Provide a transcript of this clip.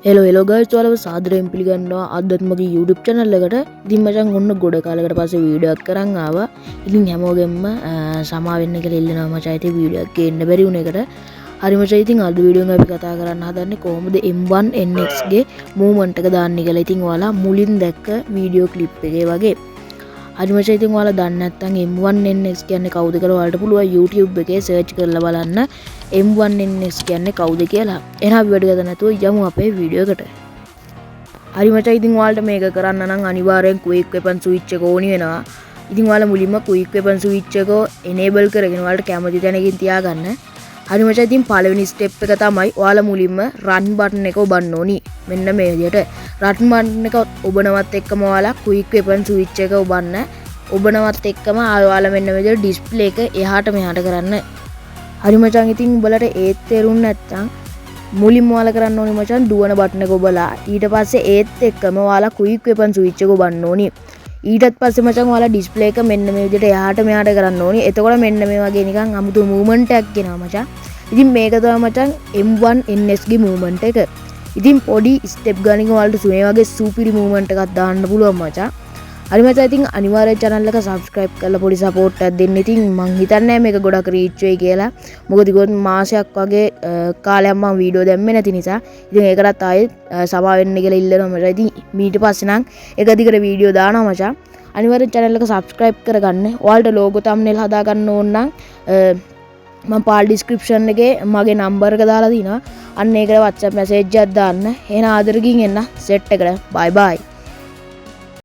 Hello guys ඔයාලව සාදරයෙන් පිළිගන්නවා අදත් මගේ YouTube channel එකට. ඉතින් මචං ඔන්න ගොඩ කාලයකට පස්සේ වීඩියෝ එකක් කරන් ආවා. ඉතින් හැමෝගෙම සමා වෙන්න කියලා ඉල්ලනවා මචං. ඉතින් වීඩියෝ එකක් ගේන්න බැරි වුණ එකට. හරි මචං ඉතින් අද වීඩියෝ එක අපි කතා කරන්න හදන්නේ කොහොමද M1 NX ගේ මූවමන්ට් එක දාන්නේ කියලා. ඉතින් ඔයාලා මුලින් දැක්ක වීඩියෝ ක්ලිප් එකේ වගේ. හරි මචං ඉතින් ඔයාලා දන්නේ නැත්නම් M1 NX කියන්නේ කවුද කියලා ඔයාලට පුළුවන් YouTube එකේ සර්ච් කරලා බලන්න M1 NX කියන්නේ කවුද කියලා. එහෙනම් අපි වැඩ ගන්න නැතුව යමු අපේ වීඩියෝ එකට. හරි මචං ඉතින් ඔයාලට මේක කරන්න නම් අනිවාර්යෙන් quick weapon switch එක ඕනි වෙනවා. ඉතින් ඔයාලා මුලින්ම quick weapon switch එක enable කරගෙන ඔයාලට කැමති තැනකින් තියාගන්න. හරි මචං ඉතින් පළවෙනි step එක තමයි ඔයාලා මුලින්ම run button එක ඔබන්න ඕනි. මෙන්න මේ විදිහට run button එක ඔබනවත් එක්කම ඔයාලා quick weapon switch එක ඔබන්න. ඔබනවත් එක්කම ඔයාලා මෙන්න මේ විදිහට display එක එහාට මෙහාට කරන්න. හරි මචං ඉතින් උඹලට ඒත් තේරුම් නැත්නම් මුලින්ම ඔයාලා කරන්න ඕනේ මචං දුවන බටන් එක ඔබලා ඊට පස්සේ ඒත් එක්කම ඔයාලා quick weapon switch එක ඔබන්න ඕනි. ඊටත් පස්සේ මචං ඔයාලා display එක මෙන්න මේ විදිහට එහාට මෙහාට කරන්න ඕනි. එතකොට මෙන්න මේ වගේ නිකන් අමුතු movement එකක් එනවා මචං. ඉතින් මේක තමයි මචං M1 NX ගේ movement එක. ඉතින් පොඩි step ගණන් ඔයාලට මේ වගේ සුපිරි movement එකක් දාන්න පුළුවන් මචං. හරි මචං ඉතින් අනිවාර්යෙන් channel එක subscribe කරලා පොඩි support එකක් දෙන්න. ඉතින් මං හිතන්නේ මේක ගොඩක් reach වෙයි කියලා. මොකද ඉතින් මාසයක් වගේ කාලයක් මම වීඩියෝ දැම්මේ නැති නිසා. ඉතින් ඒකටත් ආයෙත් සමා වෙන්න කියලා ඉල්ලනවා මචං. ඉතින් ඊට පස්සේ නම් එක දිගට වීඩියෝ දානවා මචං. අනිවාර්යෙන් channel එක subscribe කරගන්න. ඔයාලට logo thumbnail හදා ගන්න ඕන නම් මම පාල් description එකේ මගේ number එක දාලා තිනවා. අන්න ඒකට WhatsApp message එකක් දාන්න. එහෙනම් ආදරකින් එන්න set එකට. bye bye.